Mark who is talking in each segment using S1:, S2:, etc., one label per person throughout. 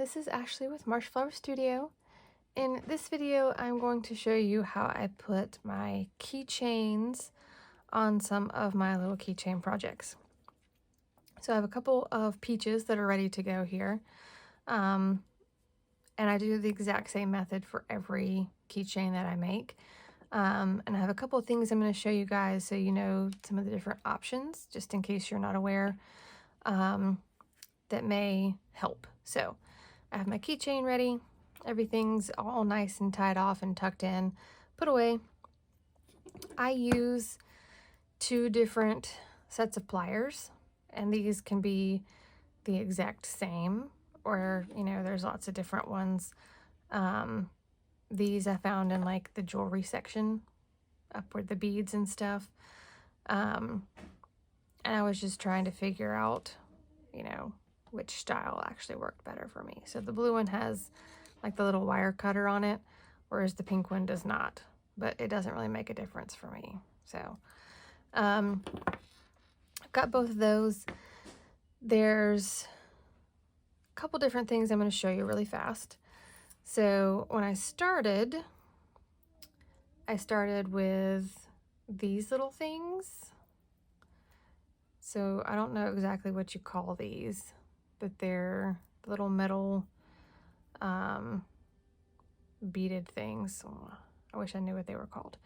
S1: this is Ashley with Marshflower Studio. In this video, I'm going to show you how I put my keychains on some of my little keychain projects. So I have a couple of peaches that are ready to go here. And I do the exact same method for every keychain that I make. And I have a couple of things I'm going to show you guys so you know some of the different options, just in case you're not aware, that may help. So I have my keychain ready. Everything's all nice and tied off and tucked in, put away. I use two different sets of pliers, and these can be the exact same, or, you know, there's lots of different ones. These I found in like the jewelry section, up with the beads and stuff. And I was just trying to figure out, you know, which style actually worked better for me. So the blue one has like the little wire cutter on it, whereas the pink one does not, but it doesn't really make a difference for me. So I've got both of those. There's a couple different things I'm going to show you really fast. So when I started with these little things. So I don't know exactly what you call these, but they're little metal beaded things. I wish I knew what they were called.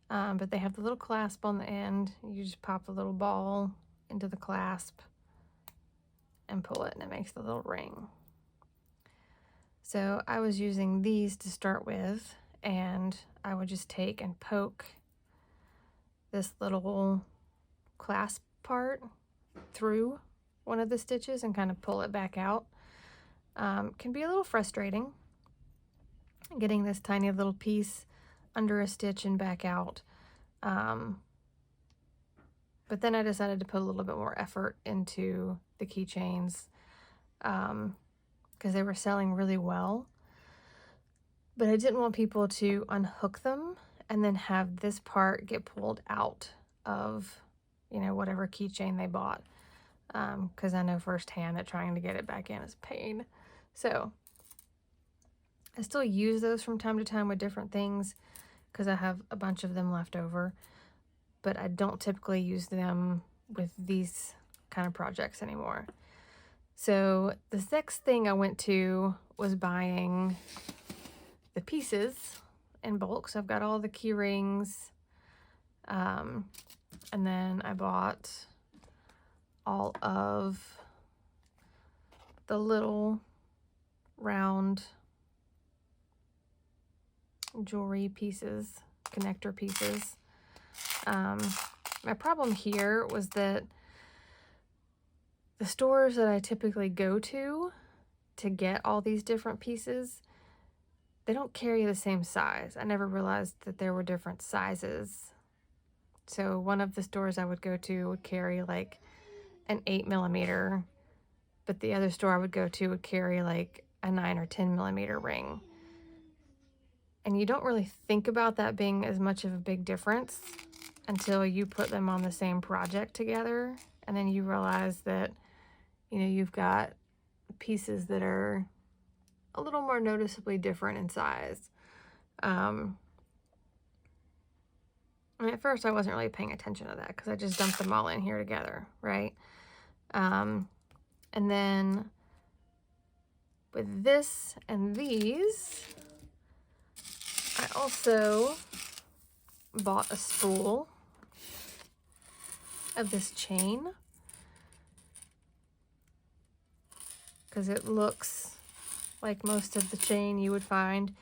S1: But they have the little clasp on the end. You just pop the little ball into the clasp and pull it, and it makes the little ring. So I was using these to start with, and I would just take and poke this little clasp part through one of the stitches and kind of pull it back out. Can be a little frustrating getting this tiny little piece under a stitch and back out. But then I decided to put a little bit more effort into the keychains because they were selling really well. But I didn't want people to unhook them and then have this part get pulled out of, you know, whatever keychain they bought. Because I know firsthand that trying to get it back in is pain. So I still use those from time to time with different things because I have a bunch of them left over, but I don't typically use them with these kind of projects anymore. So the next thing I went to was buying the pieces in bulk. So I've got all the key rings, and then I bought all of the little round jewelry pieces, connector pieces. My problem here was that the stores that I typically go to get all these different pieces, they don't carry the same size. I never realized that there were different sizes. So one of the stores I would go to would carry like an 8mm, but the other store I would go to would carry like a 9 or 10mm ring. And you don't really think about that being as much of a big difference until you put them on the same project together. And then you realize that, you know, you've got pieces that are a little more noticeably different in size. And at first I wasn't really paying attention to that because I just dumped them all in here together, right? And then with this and these, I also bought a spool of this chain because it looks like most of the chain you would find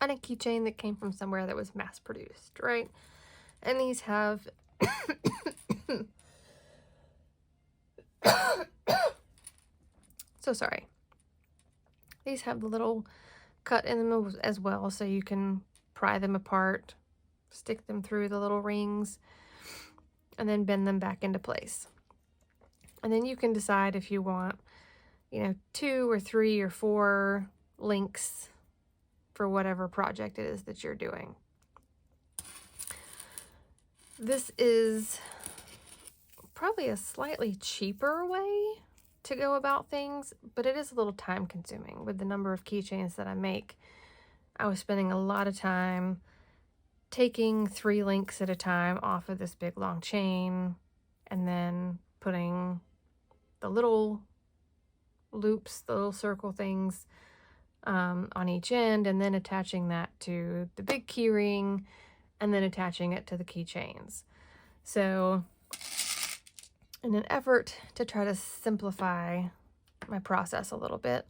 S1: on a keychain that came from somewhere that was mass produced, right? And these have so sorry. These have the little cut in them as well, so you can pry them apart, stick them through the little rings, and then bend them back into place. And then you can decide if you want, you know, 2 or 3 or 4 links for whatever project it is that you're doing. This is probably a slightly cheaper way to go about things, but it is a little time consuming with the number of keychains that I make. I was spending a lot of time taking 3 links at a time off of this big long chain and then putting the little loops, the little circle things on each end, and then attaching that to the big key ring and then attaching it to the keychains. So in an effort to try to simplify my process a little bit,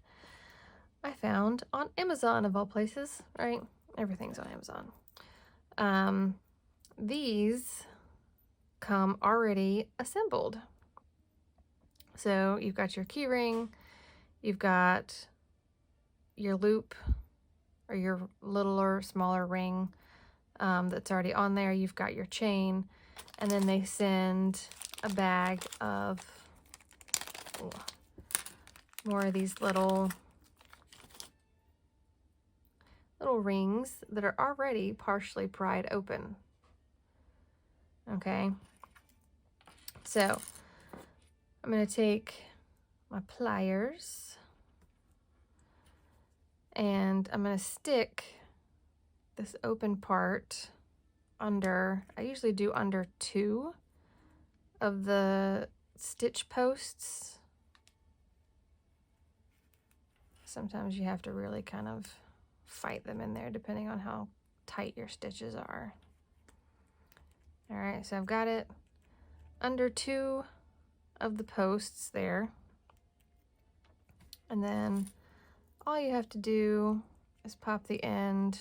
S1: I found on Amazon, of all places, right? Everything's on Amazon. These come already assembled. So you've got your key ring, you've got your loop or your littler, smaller ring that's already on there. You've got your chain, and then they send a bag of more of these little rings that are already partially pried open. Okay, so I'm going to take my pliers and I'm going to stick this open part under, I usually do under 2 of the stitch posts. Sometimes you have to really kind of fight them in there depending on how tight your stitches are. All right, so I've got it under 2 of the posts there. And then all you have to do is pop the end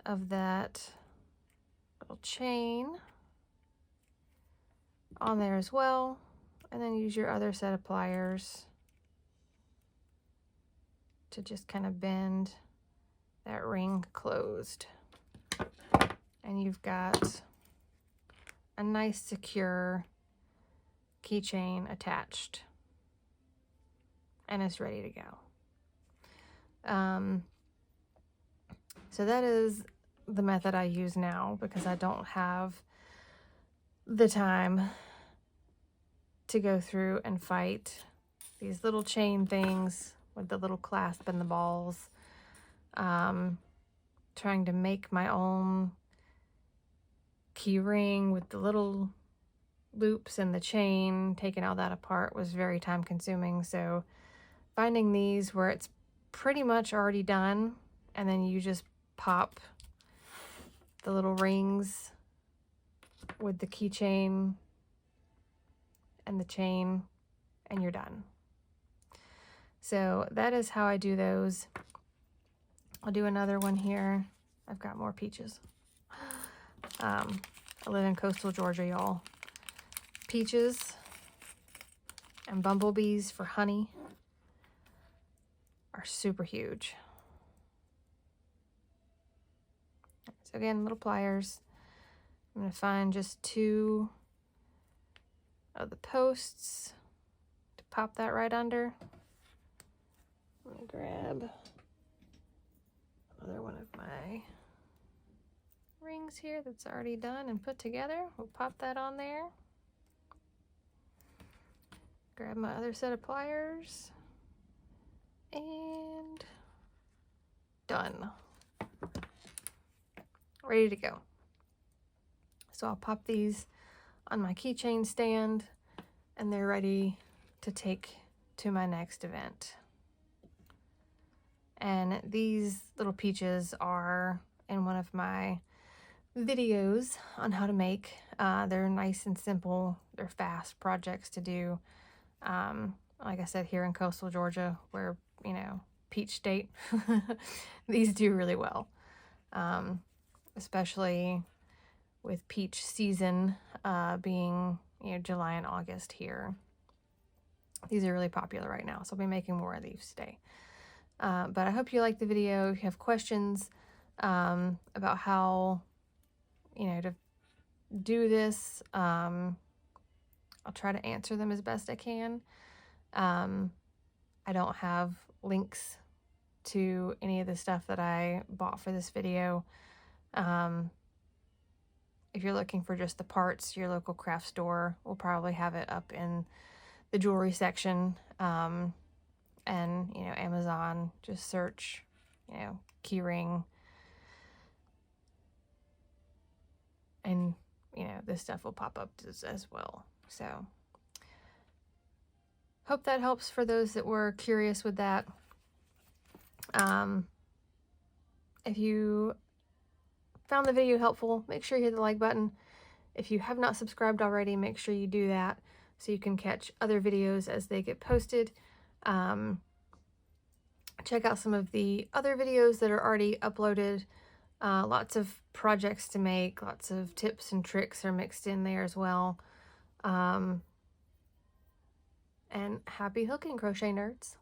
S1: of that little chain on there as well, and then use your other set of pliers to just kind of bend that ring closed. And you've got a nice secure keychain attached, and it's ready to go. So that is the method I use now because I don't have the time to go through and fight these little chain things with the little clasp and the balls. Trying to make my own key ring with the little loops and the chain, taking all that apart was very time consuming. So finding these where it's pretty much already done, and then you just pop the little rings with the keychain and the chain, and you're done. So that is how I do those. I'll do another one here. I've got more peaches. I live in coastal Georgia, y'all. Peaches and bumblebees for honey are super huge. So again, little pliers. I'm going to find just 2 of the posts to pop that right under. I'm going to grab another one of my rings here that's already done and put together. We'll pop that on there. Grab my other set of pliers. And done. Ready to go. So I'll pop these on my keychain stand, and they're ready to take to my next event. And these little peaches are in one of my videos on how to make. They're nice and simple. They're fast projects to do. Like I said, here in coastal Georgia, where, you know, peach state, these do really well. Especially with peach season being, you know, July and August here. These are really popular right now, so I'll be making more of these today. But I hope you like the video. If you have questions about how, you know, to do this, I'll try to answer them as best I can. I don't have links to any of the stuff that I bought for this video if you're looking for just the parts, your local craft store will probably have it up in the jewelry section. And, you know, Amazon, just search, you know, keyring, and, you know, this stuff will pop up as well. So hope that helps for those that were curious with that. If you found the video helpful, make sure you hit the like button. If you have not subscribed already, make sure you do that so you can catch other videos as they get posted. Check out some of the other videos that are already uploaded. Lots of projects to make, lots of tips and tricks are mixed in there as well. And happy hooking, crochet nerds.